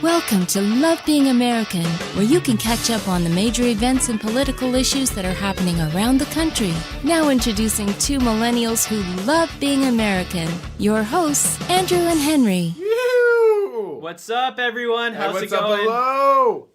Welcome to Love Being American, where you can catch up on the major events and political issues that are happening around the country. Now introducing two millennials who love being American. Your hosts, Andrew and Henry. Yoo! What's up, everyone? How's it going? Hello!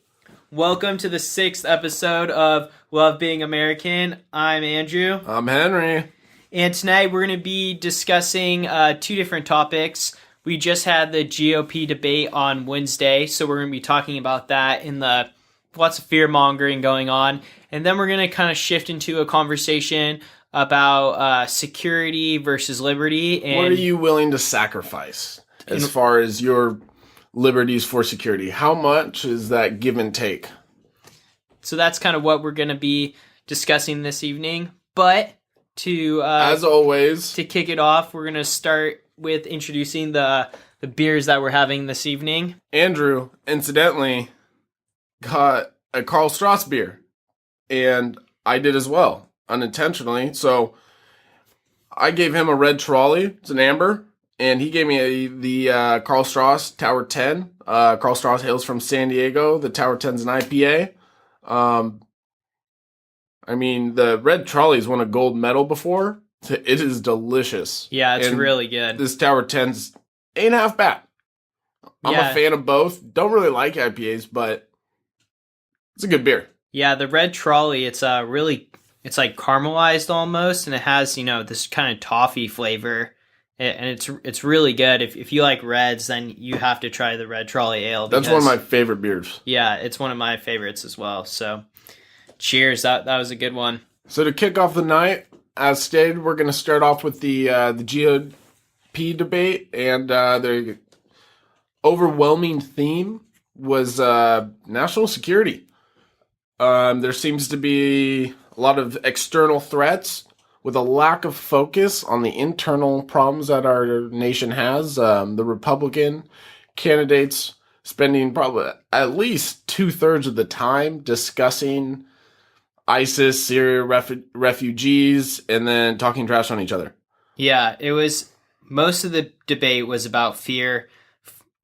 Welcome to the 6th episode of Love Being American. I'm Andrew. I'm Henry. And tonight we're going to be discussing two different topics. We just had the GOP debate on Wednesday, so we're going to be talking about that in the lots of fear-mongering going on. And then we're going to kind of shift into a conversation about security versus liberty. And what are you willing to sacrifice as far as your liberties for security? How much is that give and take? So that's kind of what we're going to be discussing this evening. But to as always, to kick it off, we're going to start with introducing the beers that we're having this evening. Andrew, incidentally, got a Karl Strauss beer, and I did as well, unintentionally. So I gave him a red trolley. It's an amber, and he gave me the Karl Strauss Tower 10. Karl Strauss hails from San Diego. The Tower 10 is an IPA. I mean, the red trolley's won a gold medal before. It is delicious. Yeah, it's and really good. This Tower 10's ain't half bad. I'm a fan of both. Don't really like IPAs, but it's a good beer. Yeah, the red trolley, it's it's like caramelized almost, and it has, this kind of toffee flavor, and it's really good. If you like reds, then you have to try the red trolley ale. That's one of my favorite beers. Yeah, it's one of my favorites as well. So, cheers. That was a good one. So to kick off the night, as stated, we're going to start off with the GOP debate, and the overwhelming theme was national security. There seems to be a lot of external threats with a lack of focus on the internal problems that our nation has. The Republican candidates spending probably at least 2/3 of the time discussing ISIS, Syria, refugees, and then talking trash on each other. Yeah, most of the debate was about fear.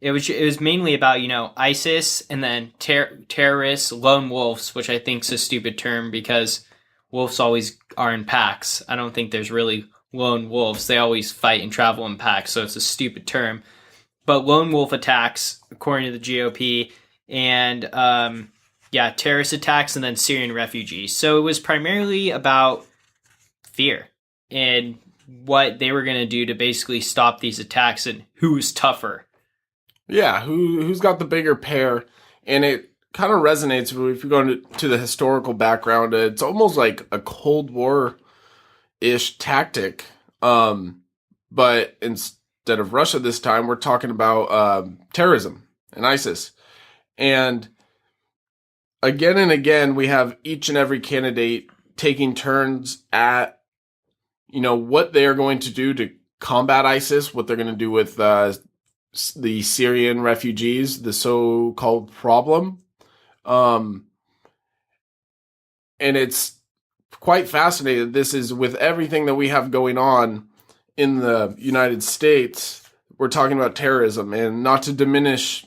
It was mainly about, ISIS and then terrorists, lone wolves, which I think is a stupid term because wolves always are in packs. I don't think there's really lone wolves. They always fight and travel in packs, so it's a stupid term. But lone wolf attacks, according to the GOP, and terrorist attacks, and then Syrian refugees. So it was primarily about fear and what they were going to do to basically stop these attacks and who's tougher. Yeah, who's got the bigger pair. And it kind of resonates if you go into the historical background. It's almost like a Cold War-ish tactic. But instead of Russia this time, we're talking about terrorism and ISIS. And again and again, we have each and every candidate taking turns at, what they are going to do to combat ISIS, what they're going to do with the Syrian refugees, the so-called problem. And it's quite fascinating. This is with everything that we have going on in the United States. We're talking about terrorism, and not to diminish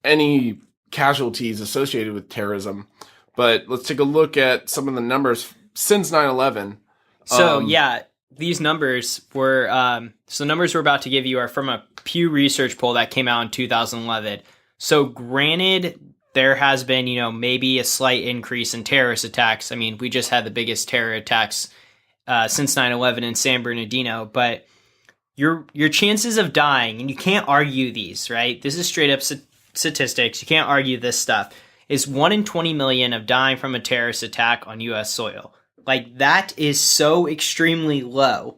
any casualties associated with terrorism, but let's take a look at some of the numbers since 9/11. So these numbers were the numbers we're about to give you are from a Pew Research poll that came out in 2011. So granted, there has been maybe a slight increase in terrorist attacks. I mean, we just had the biggest terror attacks since 9/11 in San Bernardino, but your chances of dying, and you can't argue these, right? This is straight up statistics, you can't argue this stuff, is 1 in 20 million of dying from a terrorist attack on U.S. soil. Like, that is so extremely low.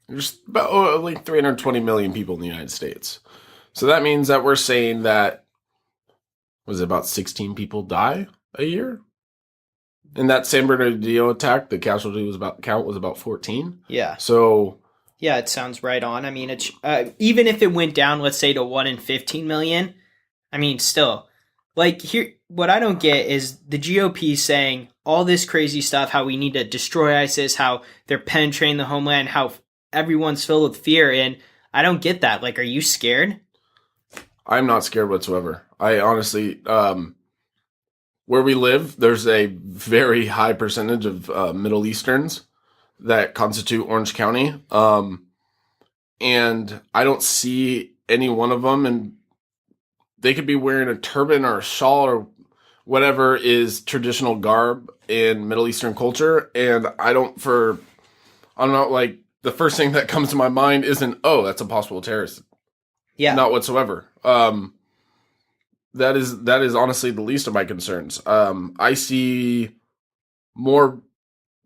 There's about like 320 million people in the United States. So that means that we're saying that, was it about 16 people die a year? In that San Bernardino attack, the casualty count was about 14. Yeah. So yeah, it sounds right on. I mean, it's even if it went down, let's say, to 1 in 15 million, I mean, still, like, here, what I don't get is the GOP saying all this crazy stuff, how we need to destroy ISIS, how they're penetrating the homeland, how everyone's filled with fear, and I don't get that. Like, are you scared? I'm not scared whatsoever. I honestly, where we live, there's a very high percentage of Middle Easterns that constitute Orange County. And I don't see any one of them, and they could be wearing a turban or a shawl or whatever is traditional garb in Middle Eastern culture. And I don't know, like, the first thing that comes to my mind isn't, oh, that's a possible terrorist. Yeah. Not whatsoever. That is honestly the least of my concerns. I see more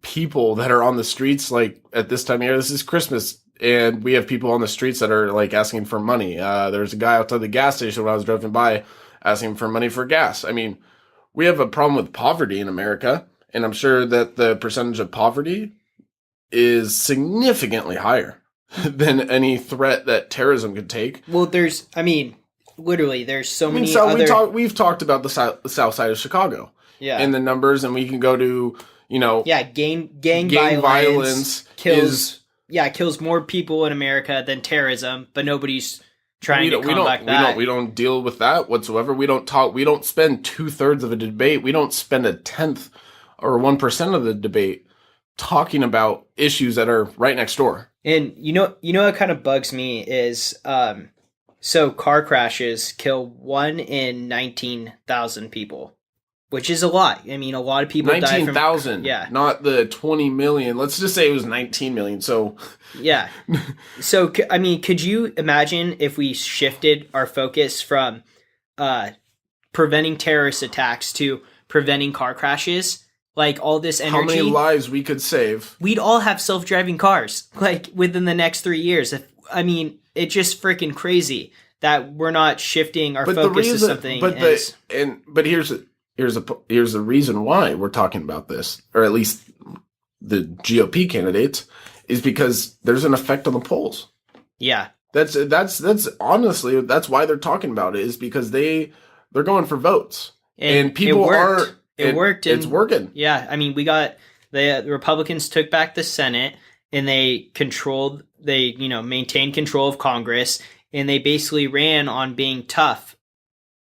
people that are on the streets, like, at this time of year. This is Christmas, and we have people on the streets that are, like, asking for money. There's a guy outside the gas station when I was driving by asking for money for gas. I mean, we have a problem with poverty in America, and I'm sure that the percentage of poverty is significantly higher than any threat that terrorism could take. Well, literally, there's so many so other... we've talked about the south side of Chicago. Yeah. And the numbers, and we can go to, gang violence kills more people in America than terrorism, but nobody's trying to combat that. We don't deal with that whatsoever. We don't spend 2/3 of a debate. We don't spend 1/10 or 1% of the debate talking about issues that are right next door. And you know what kind of bugs me is so car crashes kill 1 in 19,000 people, which is a lot. I mean, a lot of people die from 19,000. Yeah. Not the 20 million. Let's just say it was 19 million. So yeah. So I mean, could you imagine if we shifted our focus from preventing terrorist attacks to preventing car crashes? Like, all this energy. How many lives we could save? We'd all have self-driving cars, like, within the next 3 years. It's just freaking crazy that we're not shifting our focus to something. But here's the reason why we're talking about this, or at least the GOP candidates, is because there's an effect on the polls. Yeah. That's honestly, that's why they're talking about it, is because they're going for votes. And people It worked. It's working. Yeah, I mean, the Republicans took back the Senate, and they maintained control of Congress, and they basically ran on being tough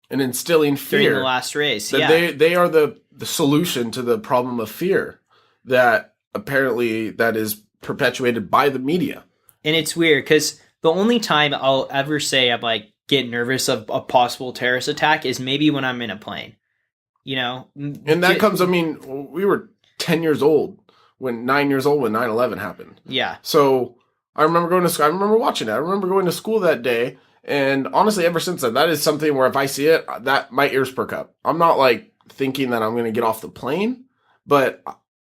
and instilling fear during the last race. They are the solution to the problem of fear that apparently that is perpetuated by the media. And it's weird because the only time I'll ever say I'm like get nervous of a possible terrorist attack is maybe when I'm in a plane. And that comes, I mean, we were 9 years old when 9/11 happened. Yeah. So I remember going to school. I remember watching it. I remember going to school that day. And honestly, ever since then, that is something where if I see it, that my ears perk up. I'm not like thinking that I'm going to get off the plane, but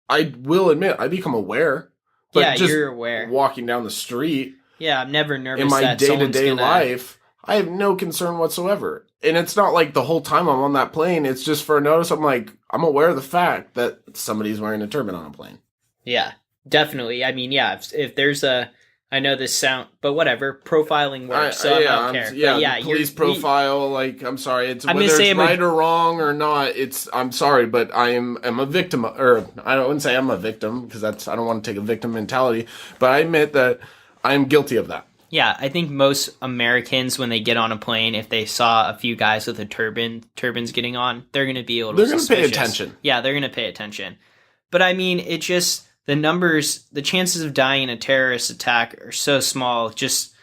I will admit I become aware. But yeah, just you're aware. Walking down the street. Yeah, I'm never nervous in my that day-to-day life. I have no concern whatsoever. And it's not like the whole time I'm on that plane. It's just for a notice. I'm aware of the fact that somebody's wearing a turban on a plane. Yeah, definitely. I mean, yeah, if there's I know this sound, but whatever, profiling works, I don't care. Yeah, police profile, I'm sorry. Whether it's right or wrong or not, I'm sorry, but I'm a victim, or I wouldn't say I'm a victim, because I don't want to take a victim mentality, but I admit that I'm guilty of that. Yeah, I think most Americans, when they get on a plane, if they saw a few guys with turbans getting on, they're going to be a little suspicious. They're going to pay attention. Yeah, they're going to pay attention. But I mean, it just, the chances of dying in a terrorist attack are so small, just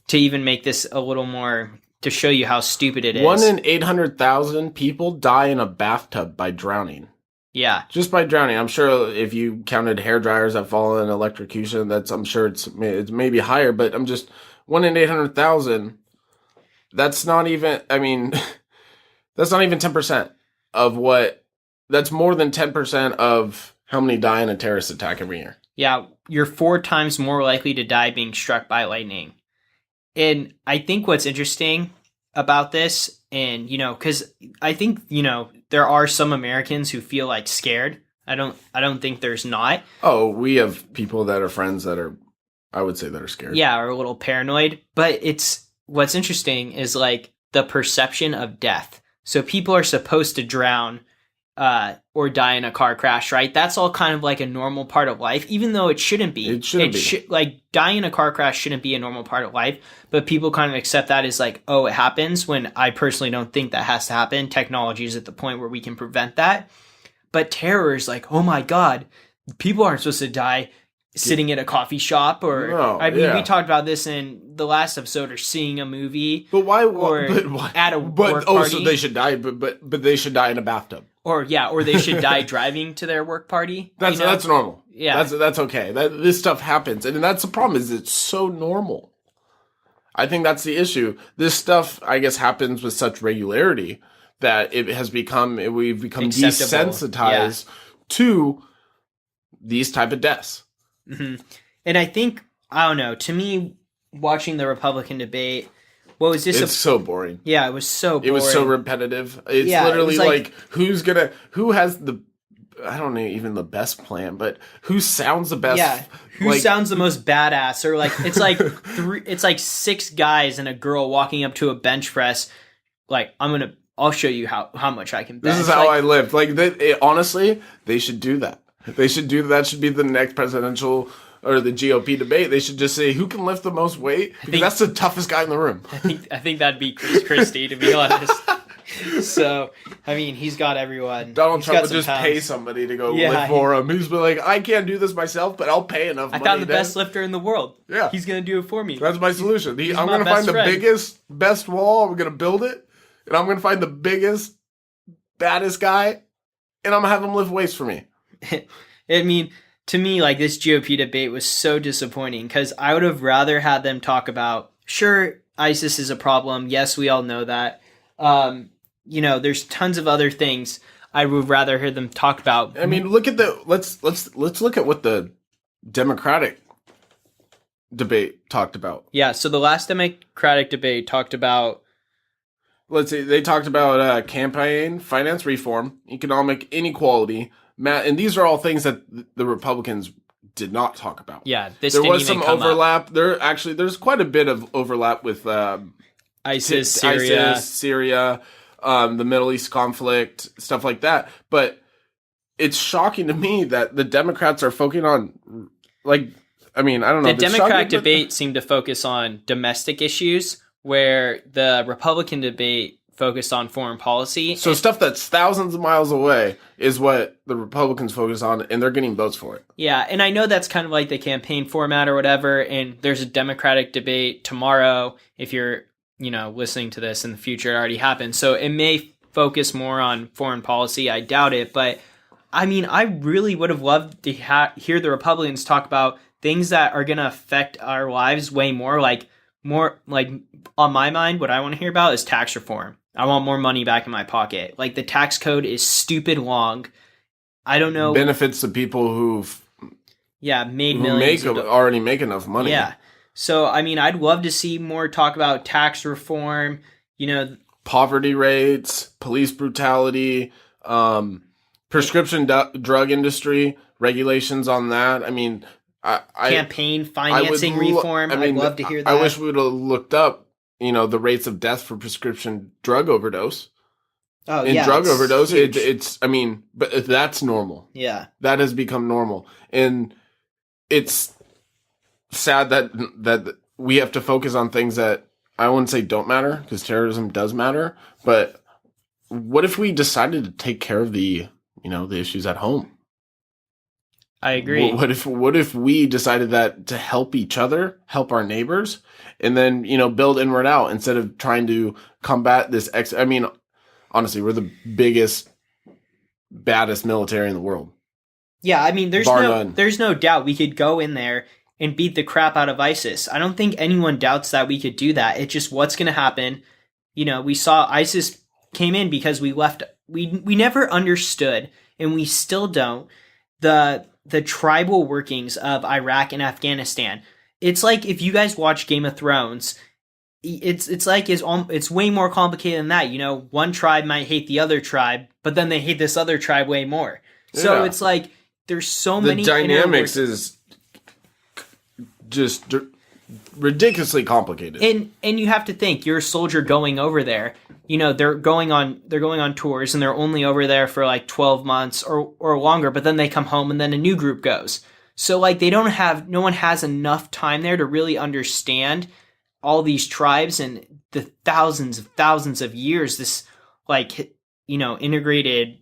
to even make this a little more, to show you how stupid it is. 1 in 800,000 people die in a bathtub by drowning. Yeah. Just by drowning. I'm sure if you counted hair dryers that fall in electrocution, I'm sure it's maybe higher, but 1 in 800,000, that's not even 10% of that's more than 10% of how many die in a terrorist attack every year. Yeah. You're 4 times more likely to die being struck by lightning. And I think what's interesting about this, and, because I think, there are some Americans who feel like scared. I don't think there's not. Oh, we have people that are friends that are, I would say, that are scared. Yeah, or a little paranoid. But what's interesting is the perception of death. So people are supposed to drown or die in a car crash, right? That's all kind of like a normal part of life, even though it shouldn't be. It shouldn't be. Like, dying in a car crash shouldn't be a normal part of life, but people kind of accept that as like, oh, it happens, when I personally don't think that has to happen. Technology is at the point where we can prevent that. But terror is like, oh my God, people aren't supposed to die sitting at a coffee shop, or No, I mean, yeah. we talked about this in the last episode, or seeing a movie. But why? Or But why? at a work party. So they should die, but they should die in a bathtub. Or they should die driving to their work party. That's normal. Yeah. That's okay. This stuff happens, and that's the problem. Is it's so normal. I think that's the issue. This stuff, I guess, happens with such regularity that we've become Acceptable. desensitized to these type of deaths. Mm-hmm. And I think, I don't know, to me, watching the Republican debate, what was this? It's so boring. Yeah, it was so boring. It was so repetitive. It's literally like who has the, I don't know, even the best plan, but who sounds the best? Yeah, who sounds the most badass? Or like, it's like it's like 6 guys and a girl walking up to a bench press, like, I'll show you how much I can bench. This is how I lived. Like, honestly, they should do that. They should do that. Should be the next presidential or the GOP debate. They should just say who can lift the most weight, because that's the toughest guy in the room. I think that'd be Chris Christie, to be honest. So, I mean, he's got everyone. Donald Trump would just pounds. pay somebody to go lift for him. He's been like, I can't do this myself, but I'll pay enough money. I found the best lifter in the world. Yeah. He's going to do it for me. That's my solution. I'm my going to find best friend. the best wall. I'm going to build it. And I'm going to find the biggest, baddest guy. And I'm going to have him lift weights for me. I mean, to me, like, this GOP debate was so disappointing, because I would have rather had them talk about, sure, ISIS is a problem. Yes, we all know that. There's tons of other things I would rather hear them talk about. I mean, let's look at what the Democratic debate talked about. Yeah, so the last Democratic debate talked about, let's see, they talked about campaign finance reform, economic inequality, and these are all things that the Republicans did not talk about. Yeah, there was some overlap. There's quite a bit of overlap with ISIS, Syria, the Middle East conflict, stuff like that. But it's shocking to me that the Democrats are focusing on, like, I mean, I don't know. The Democratic debate seemed to focus on domestic issues, where the Republican debate focused on foreign policy. So stuff that's thousands of miles away is what the Republicans focus on, and they're getting votes for it. Yeah, and I know that's kind of like the campaign format or whatever, and there's a Democratic debate tomorrow. If you're, listening to this in the future, it already happened. So it may focus more on foreign policy. I doubt it, but I mean, I really would have loved to hear the Republicans talk about things that are going to affect our lives way more. Like, on my mind, what I want to hear about is tax reform. I want more money back in my pocket. Like, the tax code is stupid long. I don't know. Benefits the people who've made millions. Already make enough money. Yeah. So, I mean, I'd love to see more talk about tax reform, poverty rates, police brutality, prescription drug industry, regulations on that. I mean, campaign financing reform. I'd love to hear that. I wish we would have looked up, the rates of death for prescription drug overdose. Oh, in yeah. drug overdose, it's I mean, but that's normal. Yeah. That has become normal. And it's sad that we have to focus on things that I wouldn't say don't matter, because terrorism does matter. But what if we decided to take care of the issues at home? I agree. What if we decided that to help each other, help our neighbors, and then, build inward out instead of trying to combat this I mean, honestly, we're the biggest, baddest military in the world. Yeah, I mean, there's no doubt we could go in there and beat the crap out of ISIS. I don't think anyone doubts that we could do that. It's just what's going to happen. We saw ISIS came in because we never understood, and we still don't, the tribal workings of Iraq and Afghanistan. It's like, if you guys watch Game of Thrones, it's way more complicated than that. One tribe might hate the other tribe, but then they hate this other tribe way more. So it's like, there's so many. The dynamics is just ridiculously complicated. And you have to think, you're a soldier going over there. they're going on tours and they're only over there for like 12 months or longer, but then they come home and then a new group goes. So like no one has enough time there to really understand all these tribes and the thousands of years this like, integrated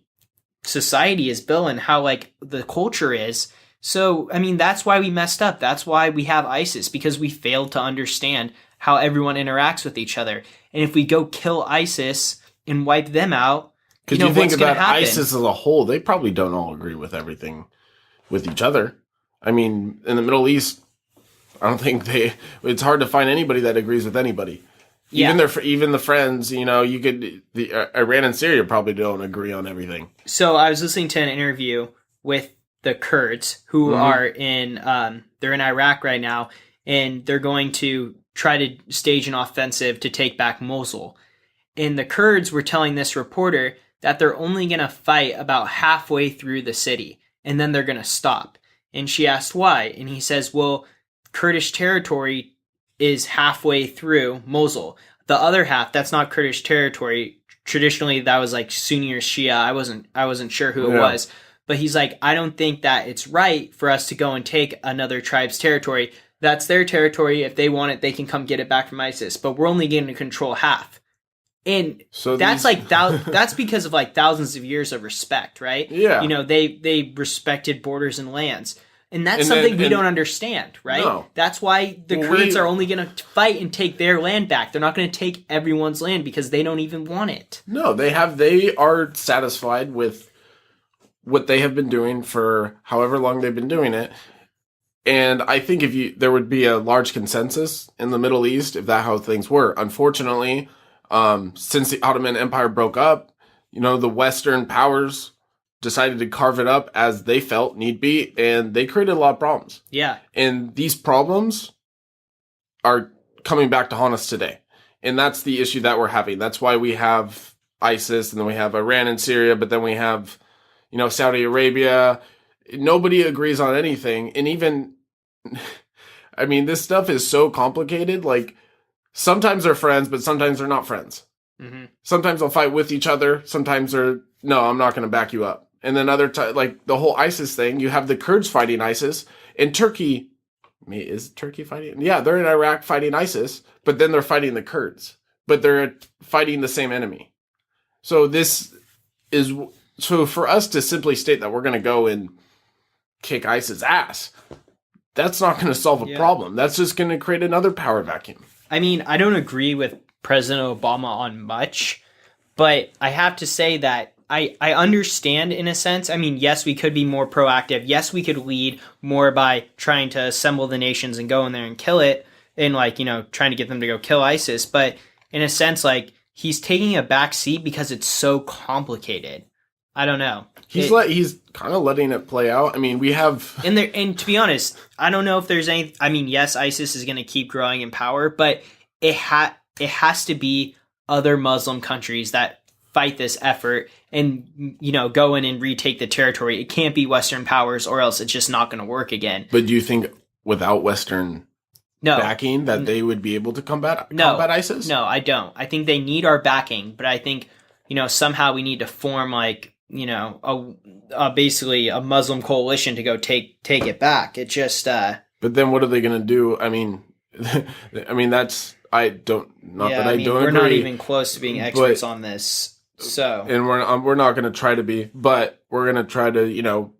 society is built and how like the culture is. So, I mean, that's why we messed up. That's why we have ISIS, because we failed to understand how everyone interacts with each other. And if we go kill ISIS and wipe them out, because you think about ISIS as a whole, they probably don't all agree with everything with each other. I mean, in the Middle East, I don't think it's hard to find anybody that agrees with anybody. Yeah. Even the friends, the Iran and Syria probably don't agree on everything. So I was listening to an interview with the Kurds who are they're in Iraq right now, and they're going to try to stage an offensive to take back Mosul. And the Kurds were telling this reporter that they're only going to fight about halfway through the city, and then they're going to stop. And she asked why, and he says, well, Kurdish territory is halfway through Mosul. The other half, that's not Kurdish territory. Traditionally, that was like Sunni or Shia. I wasn't sure who it was. But he's like, I don't think that it's right for us to go and take another tribe's territory. That's their territory. If they want it, they can come get it back from ISIS. But we're only going to control half. And so that's that's because of like thousands of years of respect, right? Yeah. They respected borders and lands. And that's something we don't understand, right? No. That's why the Kurds are only going to fight and take their land back. They're not going to take everyone's land because they don't even want it. No, they are satisfied with what they have been doing for however long they've been doing it. And I think there would be a large consensus in the Middle East if that's how things were. Unfortunately, since the Ottoman Empire broke up, the Western powers decided to carve it up as they felt need be, and they created a lot of problems. Yeah. And these problems are coming back to haunt us today. And that's the issue that we're having. That's why we have ISIS, and then we have Iran and Syria, but then we have, Saudi Arabia. Nobody agrees on anything. And even, I mean, this stuff is so complicated. Like, sometimes they're friends, but sometimes they're not friends. Mm-hmm. Sometimes they'll fight with each other. Sometimes they're, no, I'm not going to back you up. And then like the whole ISIS thing, you have the Kurds fighting ISIS, and Turkey, is Turkey fighting? Yeah, they're in Iraq fighting ISIS, but then they're fighting the Kurds, but they're fighting the same enemy. So for us to simply state that we're going to go and kick ISIS ass, that's not going to solve a problem. That's just going to create another power vacuum. I mean, I don't agree with President Obama on much, but I have to say that I understand in a sense. I mean, yes, we could be more proactive. Yes, we could lead more by trying to assemble the nations and go in there and kill it and trying to get them to go kill ISIS. But in a sense, like, he's taking a back seat because it's so complicated. I don't know. He's kind of letting it play out. I mean, we have... And to be honest, I don't know if there's any... I mean, yes, ISIS is going to keep growing in power, but it has to be other Muslim countries that fight this effort and, go in and retake the territory. It can't be Western powers, or else it's just not going to work again. But do you think without Western backing that they would be able to combat ISIS? No, I don't. I think they need our backing, but I think, somehow we need to form basically a Muslim coalition to go take it back. It just... But then what are they going to do? I mean, that's... We're not even close to being experts on this. So, and we're not going to try to be, but we're going to try to,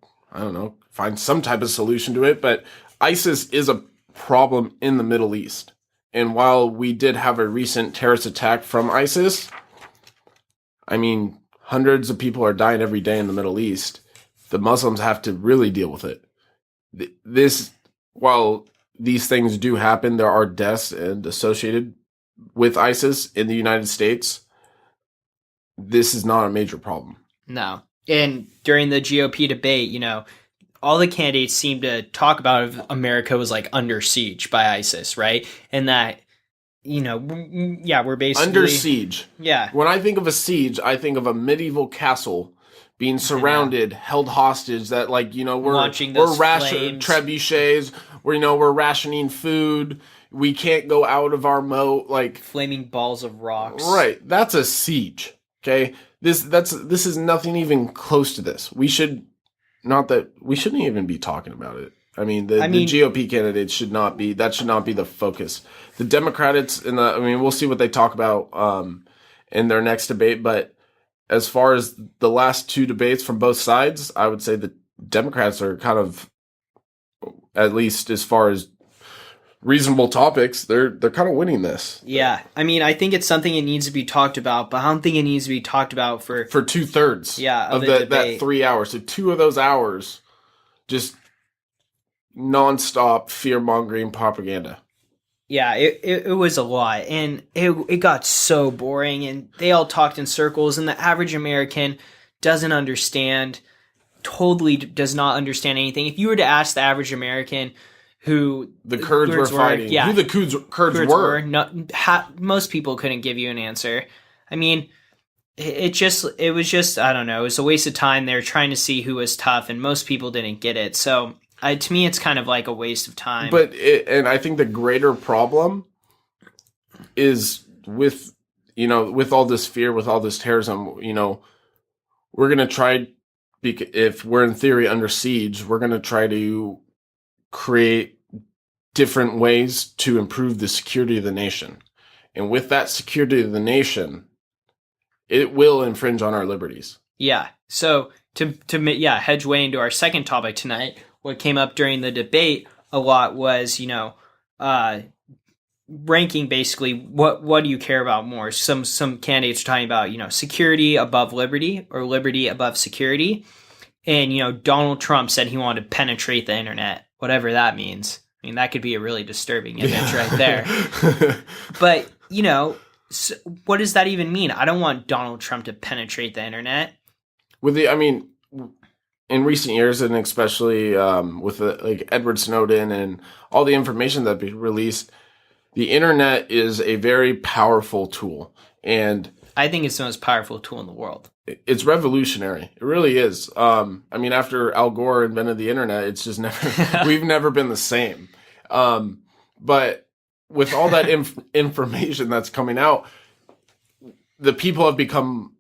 find some type of solution to it. But ISIS is a problem in the Middle East. And while we did have a recent terrorist attack from ISIS, I mean, hundreds of people are dying every day in the Middle East. The Muslims have to really deal with it. While these things do happen, there are deaths and associated with ISIS in the United States. This is not a major problem. No. And during the GOP debate, all the candidates seemed to talk about if America was like under siege by ISIS, right? And that, we're basically... Under siege. Yeah. When I think of a siege, I think of a medieval castle being surrounded, held hostage, that we're watching those trebuchets, we're rationing food, we can't go out of our moat, like Flaming balls of rocks. right. That's a siege. Okay, this is nothing even close to this. We shouldn't even be talking about it. I mean, the GOP candidates should not be the focus. The Democrats we'll see what they talk about in their next debate, but as far as the last two debates from both sides, I would say the Democrats are kind of, at least as far as reasonable topics, they're kind of winning this. Yeah. I mean, I think it's something that needs to be talked about, but I don't think it needs to be talked about for 2/3 of the debate. That 3 hours. So 2 of those hours, just nonstop fear-mongering propaganda. Yeah, it was a lot, and it got so boring, and they all talked in circles, and the average American totally does not understand anything. If you were to ask the average American who the Kurds were fighting, who the Kurds were, most people couldn't give you an answer. I mean, it was just, I don't know, it was a waste of time. They were trying to see who was tough, and most people didn't get it, so... to me, it's kind of like a waste of time. And I think the greater problem is with all this fear, with all this terrorism, we're going to try, if we're in theory under siege, we're going to try to create different ways to improve the security of the nation. And with that security of the nation, it will infringe on our liberties. Yeah. So to hedge way into our second topic tonight, what came up during the debate a lot was, ranking basically what do you care about more? Some candidates are talking about, security above liberty or liberty above security. And, Donald Trump said he wanted to penetrate the internet, whatever that means. I mean, that could be a really disturbing image right there. But, so what does that even mean? I don't want Donald Trump to penetrate the internet. In recent years, and especially with like Edward Snowden and all the information that be released, the internet is a very powerful tool, and I think it's the most powerful tool in the world. It's revolutionary. It really is. After Al Gore invented the internet, it's just we've never been the same. But with all that information that's coming out, the people have become,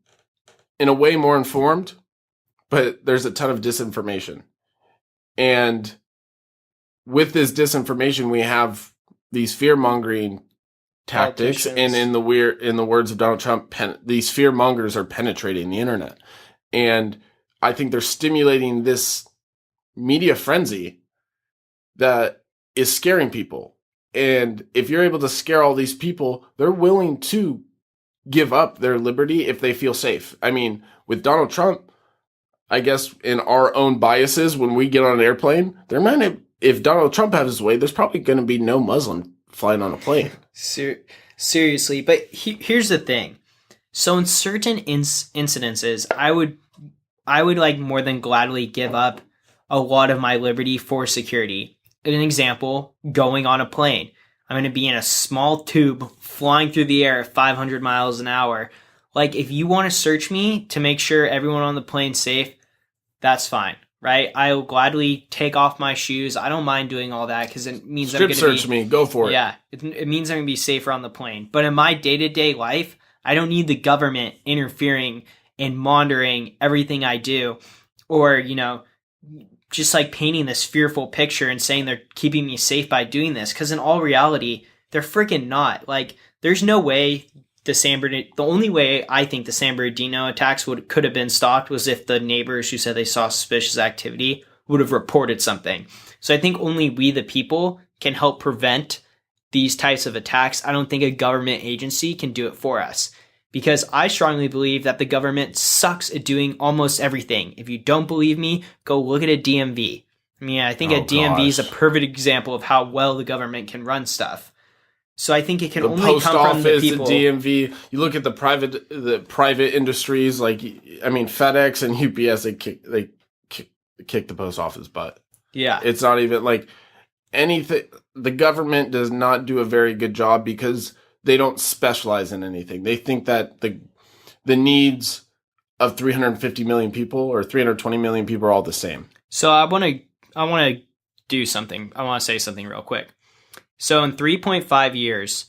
in a way, more informed. But there's a ton of disinformation. And with this disinformation, we have these fear-mongering tactics. And in the words of Donald Trump, these fear-mongers are penetrating the internet. And I think they're stimulating this media frenzy that is scaring people. And if you're able to scare all these people, they're willing to give up their liberty if they feel safe. I mean, with Donald Trump, I guess in our own biases, when we get on an airplane, if Donald Trump has his way, there's probably going to be no Muslim flying on a plane. Seriously, but here's the thing. So in certain incidences, I would like more than gladly give up a lot of my liberty for security. An example, going on a plane. I'm going to be in a small tube flying through the air at 500 miles an hour. Like, if you want to search me to make sure everyone on the plane's safe, that's fine, right? I will gladly take off my shoes. I don't mind doing all that because it means I'm going to search me. Go for it. Yeah, it means I'm going to be safer on the plane. But in my day-to-day life, I don't need the government interfering and monitoring everything I do, or just like painting this fearful picture and saying they're keeping me safe by doing this. Because in all reality, they're freaking not. Like, there's no way. The only way I think the San Bernardino attacks could have been stopped was if the neighbors who said they saw suspicious activity would have reported something. So I think only we, the people, can help prevent these types of attacks. I don't think a government agency can do it for us, because I strongly believe that the government sucks at doing almost everything. If you don't believe me, go look at a DMV. I mean, I think a DMV is a perfect example of how well the government can run stuff. So I think it can only come from the people. The DMV. You look at the private industries, FedEx and UPS. They kick the post office butt. Yeah, it's not even like anything. The government does not do a very good job because they don't specialize in anything. They think that the needs of 350 million people or 320 million people are all the same. So I want to do something. I want to say something real quick. So in 3.5 years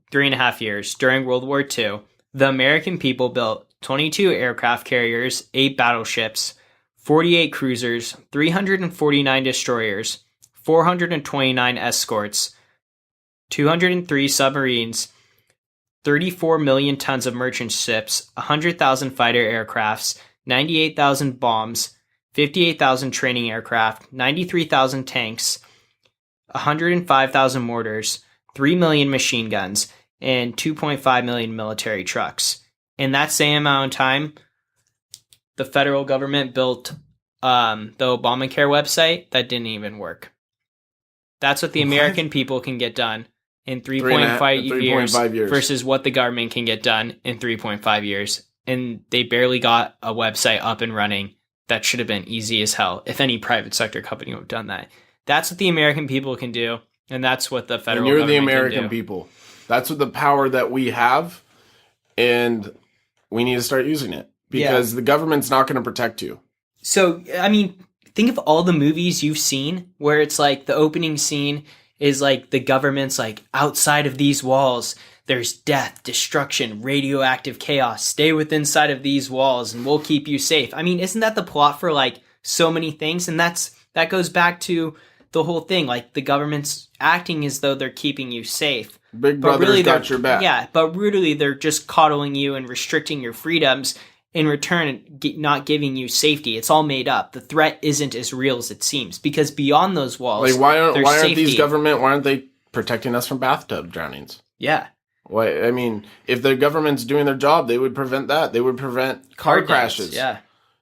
during World War II, the American people built 22 aircraft carriers, 8 battleships, 48 cruisers, 349 destroyers, 429 escorts, 203 submarines, 34 million tons of merchant ships, 100,000 fighter aircrafts, 98,000 bombs, 58,000 training aircraft, 93,000 tanks, 105,000 mortars, 3 million machine guns, and 2.5 million military trucks. In that same amount of time, the federal government built the Obamacare website that didn't even work. That's what the American people can get done in 3.5 years versus what the government can get done in 3.5 years. And they barely got a website up and running that should have been easy as hell if any private sector company would have done that. That's what the American people can do, and that's what the federal government can do. You're the American people. That's what the power that we have, and we need to start using it because the government's not going to protect you. So, I mean, think of all the movies you've seen where it's like the opening scene is like the government's like outside of these walls. There's death, destruction, radioactive chaos. Stay within inside of these walls and we'll keep you safe. I mean, isn't that the plot for like so many things? And that goes back to the whole thing. Like the government's acting as though they're keeping you safe. Big Brother's got your back. Yeah, but really they're just coddling you and restricting your freedoms in return, not giving you safety. It's all made up. The threat isn't as real as it seems because beyond those walls, like why aren't they protecting us from bathtub drownings? Yeah. Why? I mean, if the government's doing their job, they would prevent that. They would prevent car crashes. Yeah.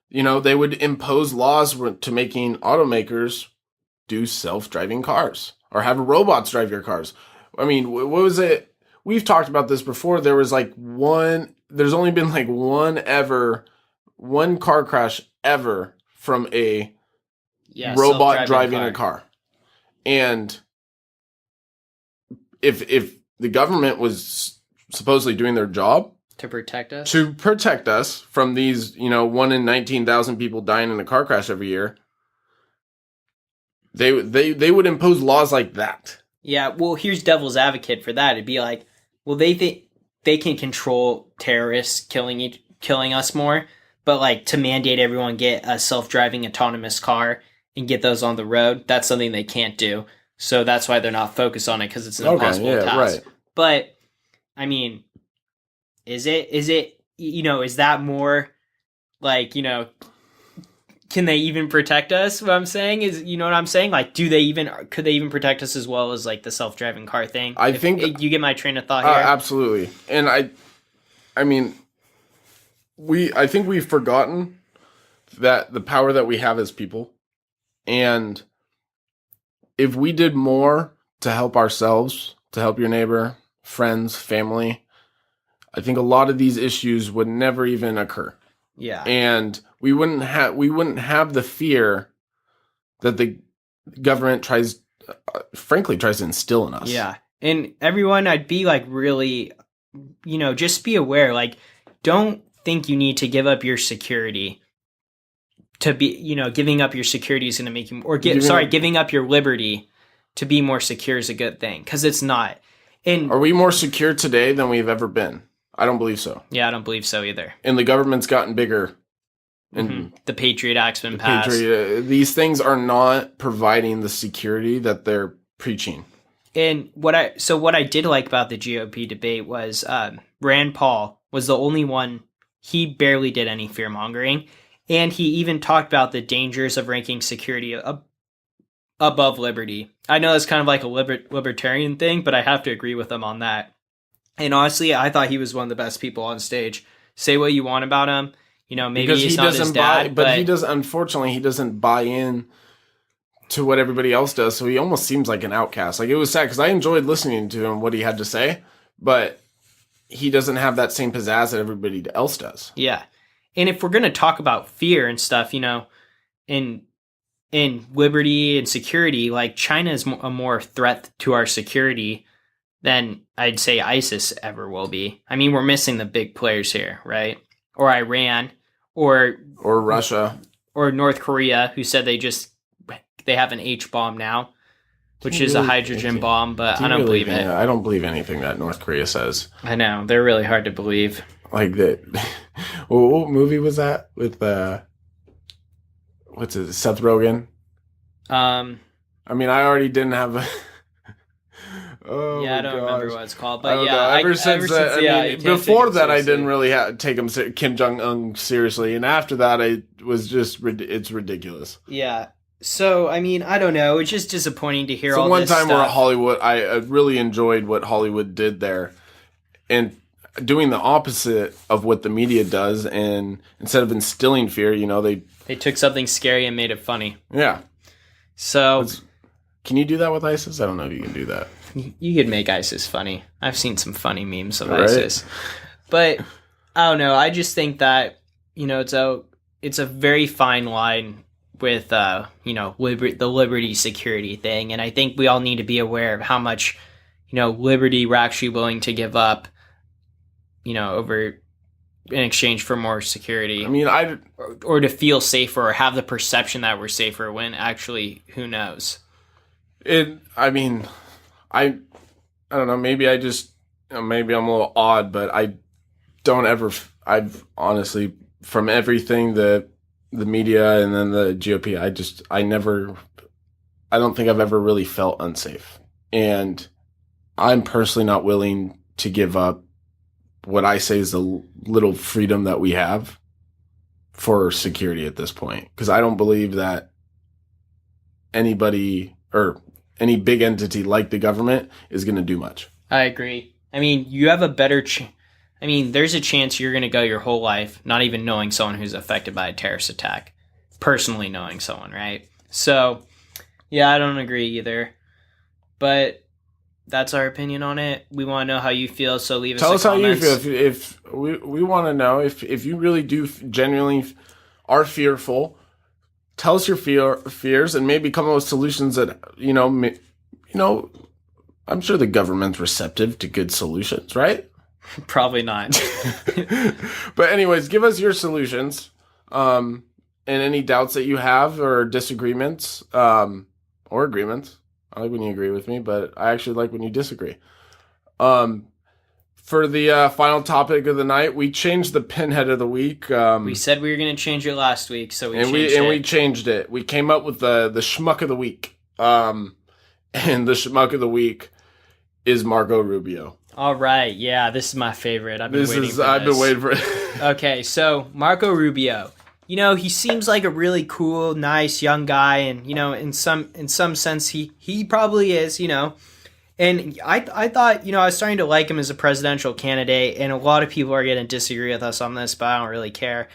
You know, they would impose laws to making automakers do self-driving cars or have robots drive your cars. I mean, what was it? We've talked about this before. There's only been like one car crash ever from a robot driving a car. And if the government was supposedly doing their job to protect us from these, 1 in 19,000 people dying in a car crash every year, they would impose laws like that. Yeah, well, here's devil's advocate for that. It'd be like, well, they can control terrorists killing us more, but like to mandate everyone get a self-driving autonomous car and get those on the road, that's something they can't do. So that's why they're not focused on it because it's an impossible task. Right. But I mean, is that more like, can they even protect us? What I'm saying is, you know what I'm saying? Like, could they even protect us as well as like the self-driving car thing? I think you get my train of thought here. Absolutely. And I think we've forgotten that the power that we have as people. And if we did more to help ourselves, to help your neighbor, friends, family, I think a lot of these issues would never even occur. Yeah. And we wouldn't have the fear that the government tries to instill in us. Yeah. And everyone, I'd be like really, just be aware, like don't think you need to give up your security to be, giving up your security is going to make you, giving up your liberty to be more secure is a good thing, because it's not. And are we more secure today than we've ever been? I don't believe so. Yeah, I don't believe so either. And the government's gotten bigger. And the Patriot Act's been passed. These things are not providing the security that they're preaching. And what I did like about the GOP debate was Rand Paul was the only one. He barely did any fear mongering, and he even talked about the dangers of ranking security above liberty. I know that's kind of like a libertarian thing, but I have to agree with him on that. And honestly, I thought he was one of the best people on stage. Say what you want about him, maybe because he's not his dad, but he does. Unfortunately, he doesn't buy in to what everybody else does. So he almost seems like an outcast. Like, it was sad because I enjoyed listening to him, what he had to say, but he doesn't have that same pizzazz that everybody else does. Yeah. And if we're going to talk about fear and stuff, in liberty and security, like China is a more threat to our security than I'd say ISIS ever will be. I mean, we're missing the big players here, right? Or Iran, or Russia, or North Korea, who said they have an H bomb now. which is a hydrogen bomb, but I don't believe it. I don't believe anything that North Korea says. I know. They're really hard to believe. Like that. What movie was that with what's it? Seth Rogen. I mean, I already didn't have a. Oh yeah, I don't remember what it's called, but ever since that, I mean, before that, I didn't really take him Kim Jong Un seriously, and after that, it was just it's ridiculous. Yeah. So I mean, I don't know. It's just disappointing to hear all one this time stuff. where Hollywood, I really enjoyed what Hollywood did there, and doing the opposite of what the media does, and instead of instilling fear, they took something scary and made it funny. Yeah. So. Can you do that with ISIS? I don't know if you can do that. You could make ISIS funny. I've seen some funny memes of ISIS. But I don't know. I just think that, it's a very fine line with, the liberty security thing. And I think we all need to be aware of how much, liberty we're actually willing to give up, over in exchange for more security. I mean, or to feel safer or have the perception that we're safer when actually, who knows? I don't know, maybe maybe I'm a little odd, but I've honestly, from everything the media and then the GOP, I don't think I've ever really felt unsafe. And I'm personally not willing to give up what I say is the little freedom that we have for security at this point. Because I don't believe that anybody or any big entity like the government is going to do much. I agree. I mean, you have a better there's a chance you're going to go your whole life not even knowing someone who's affected by a terrorist attack. Personally knowing someone, right? So, yeah, I don't agree either. But that's our opinion on it. We want to know how you feel, so leave us a comment. Tell us how you feel. If we want to know if you really do genuinely are fearful, tell us your fears and maybe come up with solutions that, I'm sure the government's receptive to good solutions, right? Probably not. But anyways, give us your solutions and any doubts that you have or disagreements or agreements. I like when you agree with me, but I actually like when you disagree. For the final topic of the night, we changed the pinhead of the week. We said we were going to change it last week, so we changed it. We came up with the Smuck of the week. And the Smuck of the week is Marco Rubio. All right. Yeah, this is my favorite. I've been waiting for it. Okay, so Marco Rubio. He seems like a really cool, nice young guy, and in some sense he probably is, And I thought, I was starting to like him as a presidential candidate, and a lot of people are going to disagree with us on this, but I don't really care.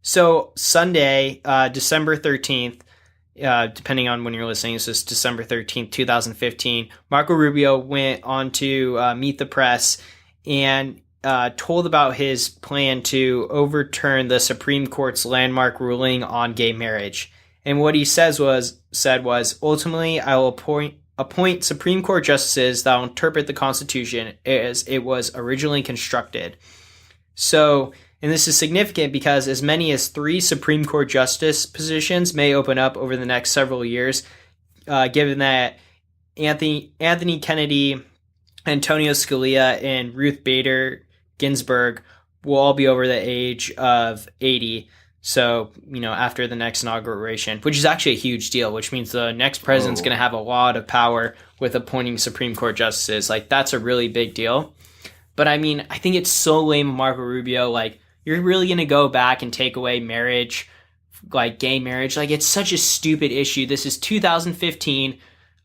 So Sunday, December 13th, depending on when you're listening, this is December 13th, 2015, Marco Rubio went on to Meet the Press and told about his plan to overturn the Supreme Court's landmark ruling on gay marriage. And what he said was, ultimately, I will appoint Supreme Court justices that will interpret the Constitution as it was originally constructed. So, and this is significant because as many as 3 Supreme Court justice positions may open up over the next several years, given that Anthony Kennedy, Antonio Scalia, and Ruth Bader Ginsburg will all be over the age of 80. So, after the next inauguration, which is actually a huge deal, which means the next president's going to have a lot of power with appointing Supreme Court justices. Like, that's a really big deal. But I mean, I think it's so lame of Marco Rubio. Like, you're really going to go back and take away marriage, like gay marriage. Like, it's such a stupid issue. This is 2015.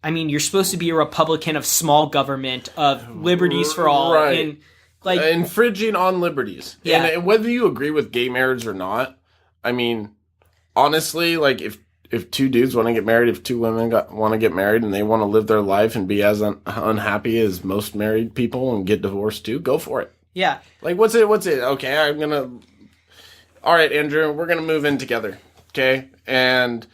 I mean, you're supposed to be a Republican of small government, of liberties for all. Right. And, like, infringing on liberties. Yeah. And whether you agree with gay marriage or not, I mean, honestly, like, if 2 dudes want to get married, if 2 women want to get married and they want to live their life and be as unhappy as most married people and get divorced too, go for it. Yeah. Like, what's it? Okay, all right, Andrew, we're going to move in together. Okay. And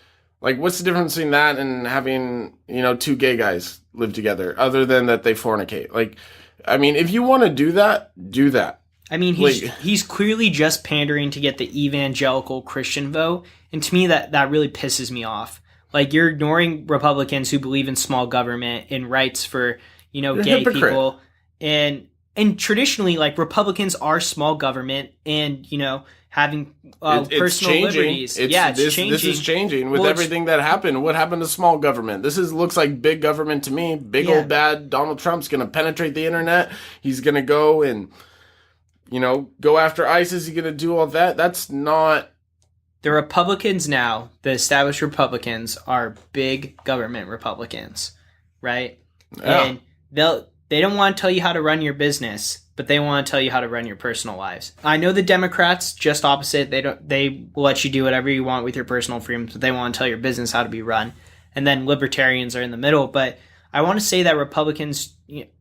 like, what's the difference between that and having, 2 gay guys live together other than that they fornicate? Like, I mean, if you want to do that, do that. I mean, he's clearly just pandering to get the evangelical Christian vote. And to me, that really pisses me off. Like, you're ignoring Republicans who believe in small government and rights for, You're a gay hypocrite. people. And traditionally, like, Republicans are small government and, having personal liberties. It's changing. This is changing with Well, everything that happened. What happened to small government? Looks like big government to me. Big old bad Donald Trump's going to penetrate the internet. He's going to go and, go after ISIS. He's going to do all that. That's not... The Republicans now, the established Republicans, are big government Republicans, right? Yeah. And they don't want to tell you how to run your business, but they want to tell you how to run your personal lives. I know the Democrats, just opposite. They will let you do whatever you want with your personal freedoms, but they want to tell your business how to be run. And then libertarians are in the middle. But I want to say that Republicans,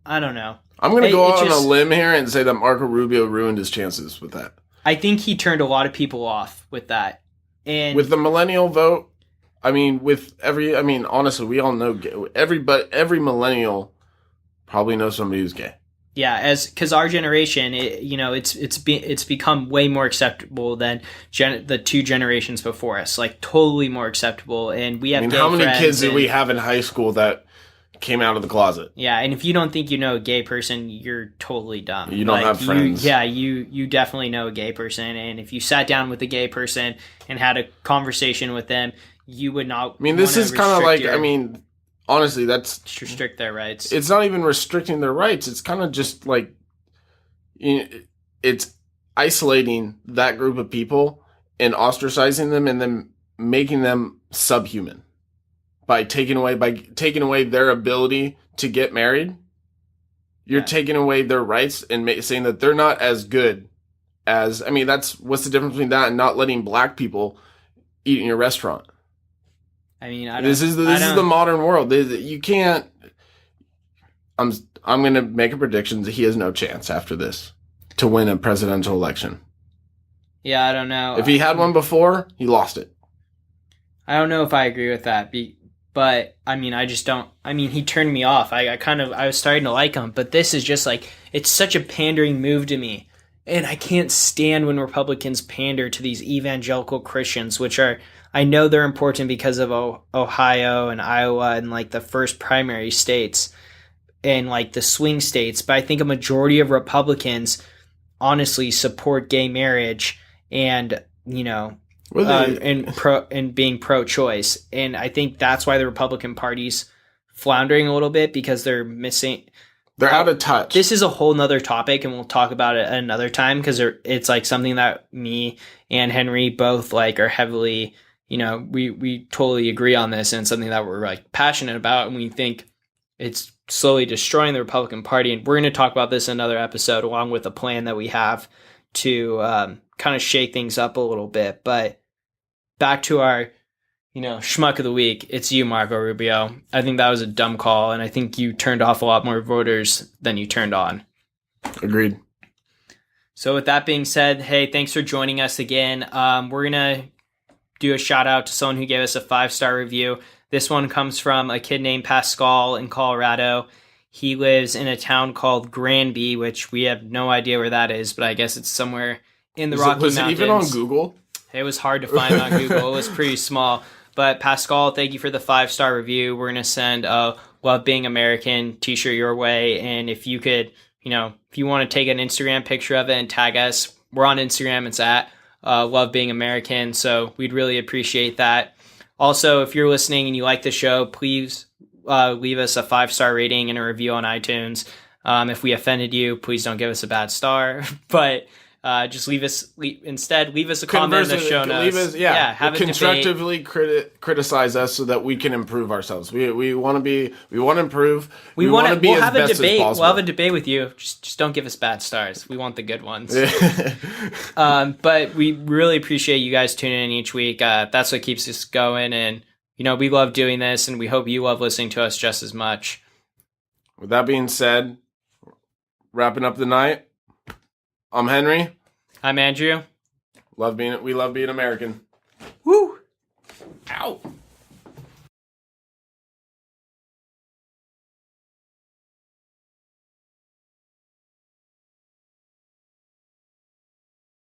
I don't know. I'm going to go out on a limb here and say that Marco Rubio ruined his chances with that. I think he turned a lot of people off with that. And with the millennial vote, honestly, we all know every millennial probably knows somebody who's gay. Yeah, because our generation, it's become way more acceptable than the two generations before us. Like, totally more acceptable. And we have. How many kids did we have in high school that came out of the closet? Yeah, and if you don't think you know a gay person, you're totally dumb. You don't have friends. You definitely know a gay person, and if you sat down with a gay person and had a conversation with them, you would not. This is kind of like. Honestly, that's restrict their rights. It's not even restricting their rights. It's kind of just like, it's isolating that group of people and ostracizing them, and then making them subhuman by taking away their ability to get married. You're taking away their rights and saying that they're not as good as. What's the difference between that and not letting black people eat in your restaurant? This is the modern world. You can't. I'm going to make a prediction that he has no chance after this to win a presidential election. Yeah, I don't know. If he had one before, he lost it. I don't know if I agree with that, but I just don't. He turned me off. I was starting to like him, but this is just like, it's such a pandering move to me, and I can't stand when Republicans pander to these evangelical Christians, which are. I know they're important because of Ohio and Iowa and like the first primary states and like the swing states. But I think a majority of Republicans honestly support gay marriage and, and being pro-choice. And I think that's why the Republican Party's floundering a little bit, because they're missing. They're out of touch. This is a whole nother topic, and we'll talk about it another time, because it's like something that me and Henry both like are heavily. We totally agree on this, and it's something that we're like passionate about, and we think it's slowly destroying the Republican Party. And we're going to talk about this in another episode, along with a plan that we have to kind of shake things up a little bit. But back to our, schmuck of the week. It's you, Marco Rubio. I think that was a dumb call, and I think you turned off a lot more voters than you turned on. Agreed. So with that being said, hey, thanks for joining us again. We're going to do a shout out to someone who gave us a 5-star review. This one comes from a kid named Pascal in Colorado. He lives in a town called Granby, which we have no idea where that is, but I guess it's somewhere in the Rocky Mountains. Was it even on Google? It was hard to find on Google. It was pretty small. But Pascal, thank you for the 5-star review. We're going to send a Love Being American t-shirt your way. And if you could, if you want to take an Instagram picture of it and tag us, we're on Instagram. It's at Love Being American. So we'd really appreciate that. Also, if you're listening and you like the show, please leave us a 5-star rating and a review on iTunes. If we offended you, please don't give us a bad star, but just leave us a comment in the show notes. Have a constructively criticize us so that we can improve ourselves. We want to improve. We want to be as best as possible. We'll have a debate with you. Just don't give us bad stars. We want the good ones. But we really appreciate you guys tuning in each week. That's what keeps us going, and we love doing this, and we hope you love listening to us just as much. With that being said, wrapping up the night. I'm Henry. I'm Andrew. We love being American. Woo! Ow.